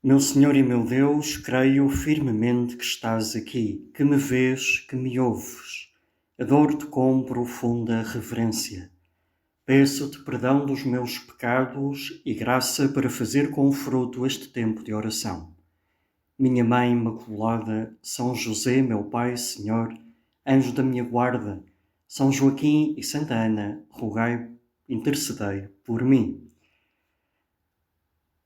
Meu Senhor e meu Deus, creio firmemente que estás aqui, que me vês, que me ouves. Adoro-te com profunda reverência. Peço-te perdão dos meus pecados e graça para fazer com fruto este tempo de oração. Minha Mãe Imaculada, São José, meu Pai, Senhor, anjo da minha guarda, São Joaquim e Santa Ana, rogai, intercedei por mim.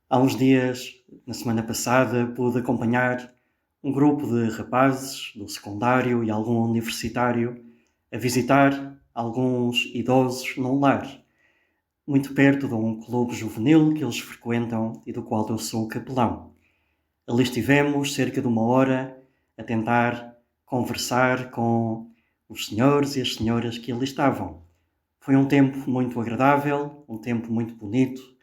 Há uns dias, na semana passada, pude acompanhar um grupo de rapazes do secundário e algum universitário a visitar alguns idosos num lar, muito perto de um clube juvenil que eles frequentam e do qual eu sou capelão. Ali estivemos cerca de 1 hora a tentar conversar com os senhores e as senhoras que ali estavam. Foi um tempo muito agradável, um tempo muito bonito.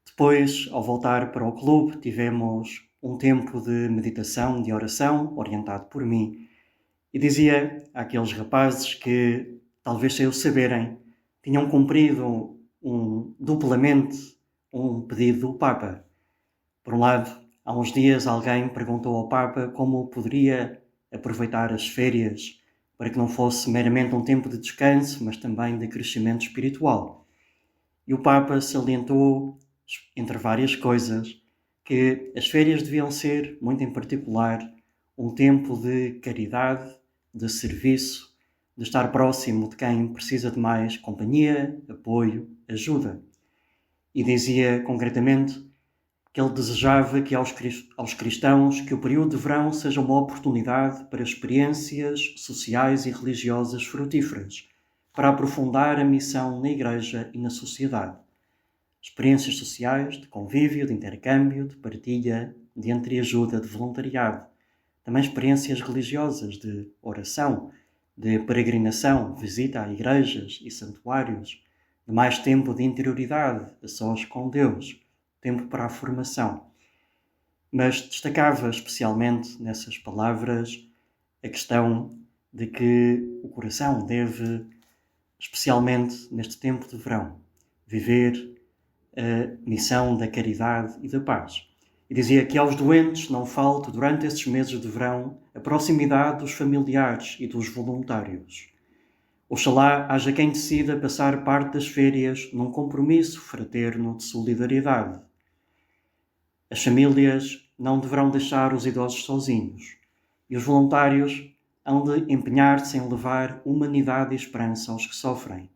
Depois, ao voltar para o clube, tivemos um tempo de meditação, de oração, orientado por mim. E dizia àqueles rapazes que, talvez sem o saberem, tinham cumprido duplamente um pedido do Papa. Por um lado, há uns dias alguém perguntou ao Papa como poderia aproveitar as férias para que não fosse meramente um tempo de descanso, mas também de crescimento espiritual. E o Papa salientou, entre várias coisas, que as férias deviam ser, muito em particular, um tempo de caridade, de serviço, de estar próximo de quem precisa de mais companhia, apoio, ajuda. E dizia concretamente que ele desejava que aos cristãos que o período de verão seja uma oportunidade para experiências sociais e religiosas frutíferas, para aprofundar a missão na Igreja e na sociedade. Experiências sociais de convívio, de intercâmbio, de partilha, de entreajuda, de voluntariado. Também experiências religiosas de oração, de peregrinação, visita a igrejas e santuários, de mais tempo de interioridade, a sós com Deus, tempo para a formação. Mas destacava especialmente nessas palavras a questão de que o coração deve, especialmente neste tempo de verão, viver a missão da caridade e da paz. E dizia que aos doentes não falte, durante esses meses de verão, a proximidade dos familiares e dos voluntários. Oxalá haja quem decida passar parte das férias num compromisso fraterno de solidariedade. As famílias não deverão deixar os idosos sozinhos, e os voluntários hão de empenhar-se em levar humanidade e esperança aos que sofrem.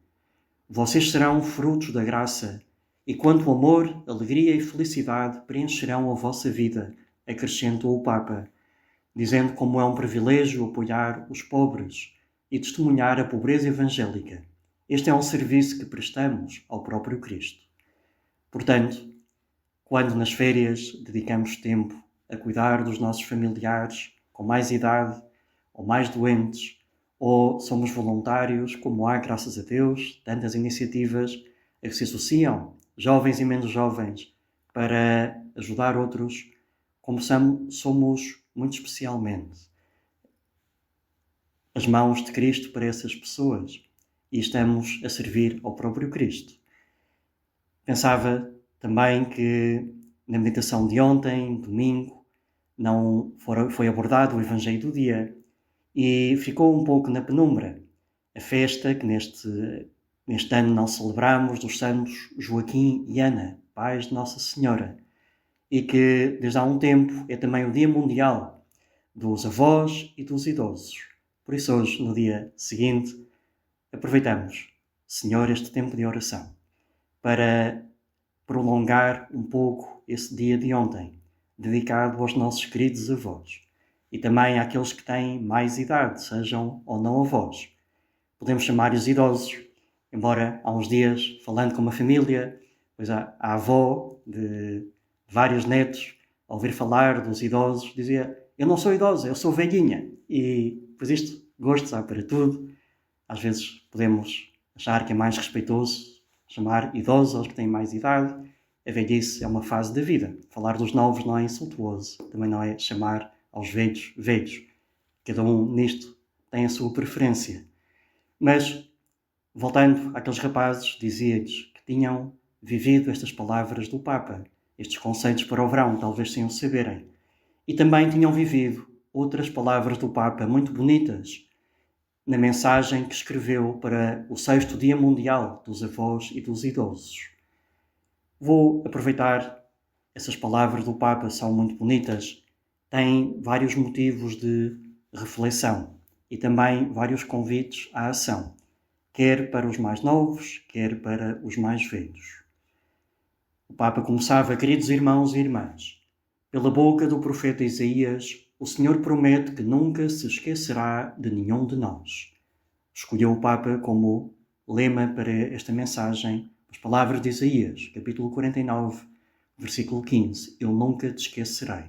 Vocês serão frutos da graça, e quanto amor, alegria e felicidade preencherão a vossa vida, acrescentou o Papa, dizendo como é um privilégio apoiar os pobres e testemunhar a pobreza evangélica. Este é um serviço que prestamos ao próprio Cristo. Portanto, quando nas férias dedicamos tempo a cuidar dos nossos familiares com mais idade ou mais doentes, ou somos voluntários, como há, graças a Deus, tantas iniciativas a que se associam, jovens e menos jovens, para ajudar outros, como somos muito especialmente as mãos de Cristo para essas pessoas e estamos a servir ao próprio Cristo. Pensava também que na meditação de ontem, domingo, não foi abordado o Evangelho do dia e ficou um pouco na penumbra a festa que neste ano não celebramos dos santos Joaquim e Ana, pais de Nossa Senhora, e que desde há um tempo é também o Dia Mundial dos Avós e dos Idosos. Por isso hoje, no dia seguinte, aproveitamos, Senhor, este tempo de oração para prolongar um pouco esse dia de ontem, dedicado aos nossos queridos avós e também àqueles que têm mais idade, sejam ou não avós. Podemos chamar-os idosos, embora há uns dias, falando com uma família, pois a avó de vários netos, ao ouvir falar dos idosos, dizia: eu não sou idosa, eu sou velhinha. E, pois isto, gostos há para tudo. Às vezes podemos achar que é mais respeitoso chamar idosos aos que têm mais idade. A velhice é uma fase da vida. Falar dos novos não é insultuoso. Também não é chamar aos velhos velhos. Cada um nisto tem a sua preferência. Mas, voltando àqueles rapazes, dizia-lhes que tinham vivido estas palavras do Papa, estes conceitos para o verão, talvez sem o saberem. E também tinham vivido outras palavras do Papa muito bonitas na mensagem que escreveu para o 6º Dia Mundial dos Avós e dos Idosos. Vou aproveitar essas palavras do Papa, são muito bonitas, têm vários motivos de reflexão e também vários convites à ação, quer para os mais novos, quer para os mais velhos. O Papa começava: queridos irmãos e irmãs, pela boca do profeta Isaías, o Senhor promete que nunca se esquecerá de nenhum de nós. Escolheu o Papa como lema para esta mensagem as palavras de Isaías, capítulo 49, versículo 15. Eu nunca te esquecerei.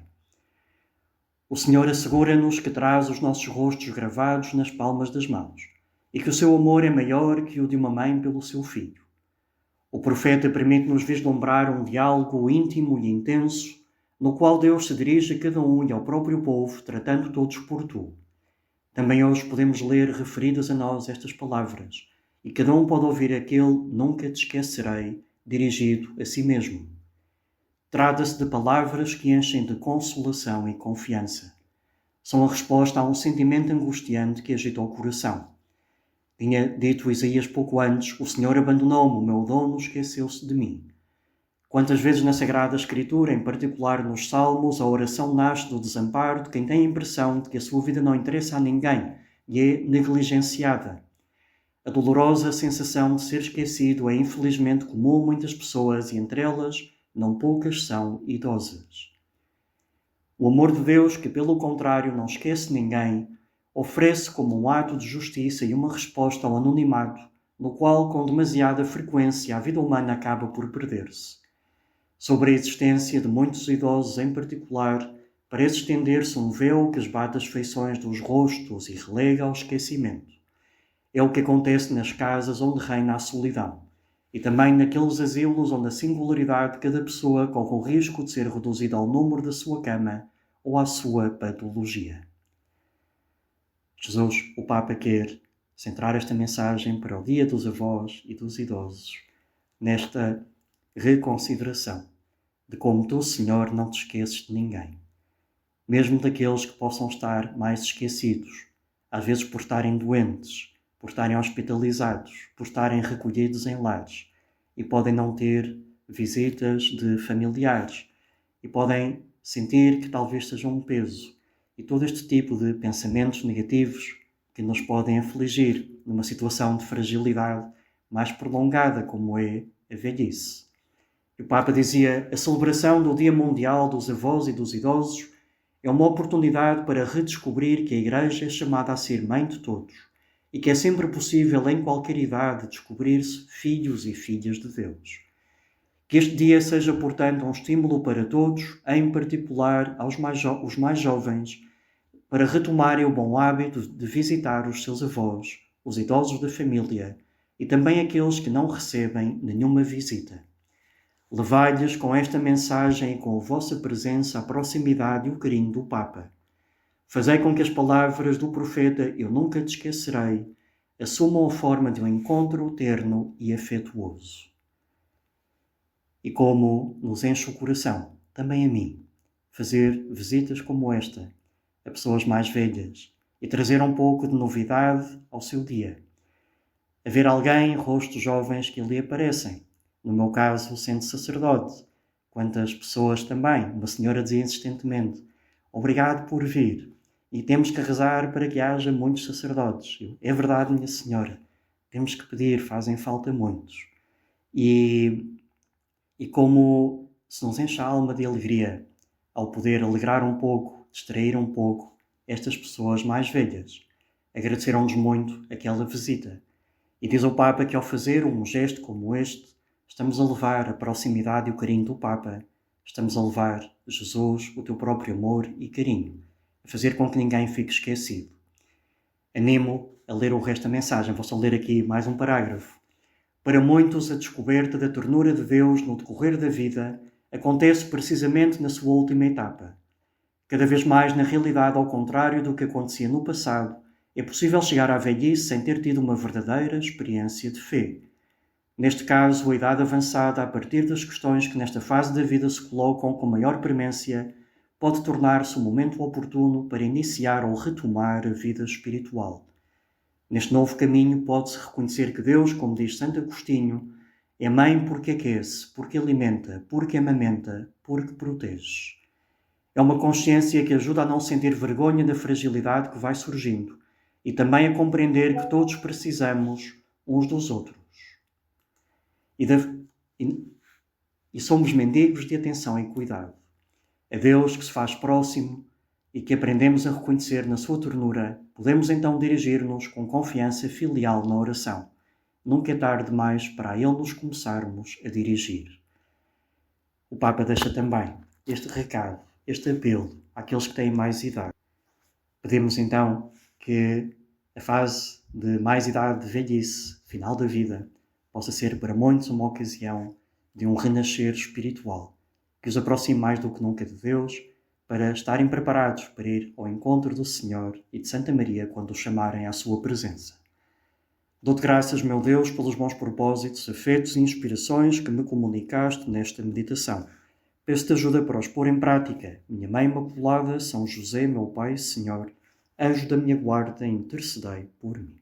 O Senhor assegura-nos que traz os nossos rostos gravados nas palmas das mãos e que o seu amor é maior que o de uma mãe pelo seu filho. O profeta permite-nos vislumbrar um diálogo íntimo e intenso no qual Deus se dirige a cada um e ao próprio povo, tratando todos por tu. Também hoje podemos ler referidas a nós estas palavras e cada um pode ouvir aquele nunca te esquecerei dirigido a si mesmo. Trata-se de palavras que enchem de consolação e confiança. São a resposta a um sentimento angustiante que agita o coração. Tinha dito Isaías pouco antes: o Senhor abandonou-me, o meu dono esqueceu-se de mim. Quantas vezes na Sagrada Escritura, em particular nos Salmos, a oração nasce do desamparo de quem tem a impressão de que a sua vida não interessa a ninguém e é negligenciada. A dolorosa sensação de ser esquecido é infelizmente comum a muitas pessoas e entre elas não poucas são idosas. O amor de Deus, que pelo contrário não esquece ninguém, oferece como um ato de justiça e uma resposta ao anonimato, no qual com demasiada frequência a vida humana acaba por perder-se. Sobre a existência de muitos idosos em particular, parece estender-se um véu que esbate as feições dos rostos e relega ao esquecimento. É o que acontece nas casas onde reina a solidão, e também naqueles asilos onde a singularidade de cada pessoa corre o risco de ser reduzida ao número da sua cama ou à sua patologia. Jesus, o Papa, quer centrar esta mensagem para o Dia dos Avós e dos Idosos, nesta reconsideração de como tu, Senhor, não te esqueces de ninguém, mesmo daqueles que possam estar mais esquecidos, às vezes por estarem doentes, por estarem hospitalizados, por estarem recolhidos em lares e podem não ter visitas de familiares e podem sentir que talvez seja um peso e todo este tipo de pensamentos negativos que nos podem afligir numa situação de fragilidade mais prolongada como é a velhice. E o Papa dizia: a celebração do Dia Mundial dos Avós e dos Idosos é uma oportunidade para redescobrir que a Igreja é chamada a ser mãe de todos e que é sempre possível, em qualquer idade, descobrir-se filhos e filhas de Deus. Que este dia seja, portanto, um estímulo para todos, em particular os mais jovens, para retomarem o bom hábito de visitar os seus avós, os idosos da família e também aqueles que não recebem nenhuma visita. Levai-lhes com esta mensagem e com a vossa presença a proximidade e o carinho do Papa. Fazei com que as palavras do profeta "Eu nunca te esquecerei" assumam a forma de um encontro terno e afetuoso. E como nos enche o coração, também a mim, fazer visitas como esta a pessoas mais velhas e trazer um pouco de novidade ao seu dia. Haver alguém, rostos jovens que ali aparecem, no meu caso, sendo sacerdote. Quantas pessoas também, uma senhora dizia insistentemente: obrigado por vir. E temos que rezar para que haja muitos sacerdotes. É verdade, minha senhora. Temos que pedir, fazem falta muitos. E como se nos enche a alma de alegria ao poder alegrar um pouco, distrair um pouco estas pessoas mais velhas. Agradeceram-nos muito aquela visita. E diz o Papa que ao fazer um gesto como este, estamos a levar a proximidade e o carinho do Papa. Estamos a levar Jesus, o teu próprio amor e carinho, a fazer com que ninguém fique esquecido. Animo a ler o resto da mensagem. Vou só ler aqui mais um parágrafo. Para muitos, a descoberta da ternura de Deus no decorrer da vida acontece precisamente na sua última etapa. Cada vez mais, na realidade, ao contrário do que acontecia no passado, é possível chegar à velhice sem ter tido uma verdadeira experiência de fé. Neste caso, a idade avançada, a partir das questões que nesta fase da vida se colocam com maior premência, pode tornar-se um momento oportuno para iniciar ou retomar a vida espiritual. Neste novo caminho pode-se reconhecer que Deus, como diz Santo Agostinho, é mãe porque aquece, porque alimenta, porque amamenta, porque protege. É uma consciência que ajuda a não sentir vergonha da fragilidade que vai surgindo e também a compreender que todos precisamos uns dos outros. E somos mendigos de atenção e cuidado. É Deus que se faz próximo e que aprendemos a reconhecer na sua ternura, podemos então dirigir-nos com confiança filial na oração. Nunca é tarde demais para a Ele nos começarmos a dirigir. O Papa deixa também este recado, este apelo àqueles que têm mais idade. Pedimos então que a fase de mais idade, de velhice, final da vida, possa ser para muitos uma ocasião de um renascer espiritual, que os aproxime mais do que nunca de Deus, para estarem preparados para ir ao encontro do Senhor e de Santa Maria quando os chamarem à sua presença. Dou-te graças, meu Deus, pelos bons propósitos, afetos e inspirações que me comunicaste nesta meditação. Peço-te ajuda para os pôr em prática. Minha Mãe Imaculada, São José, meu Pai e Senhor, anjo da minha guarda, intercedei por mim.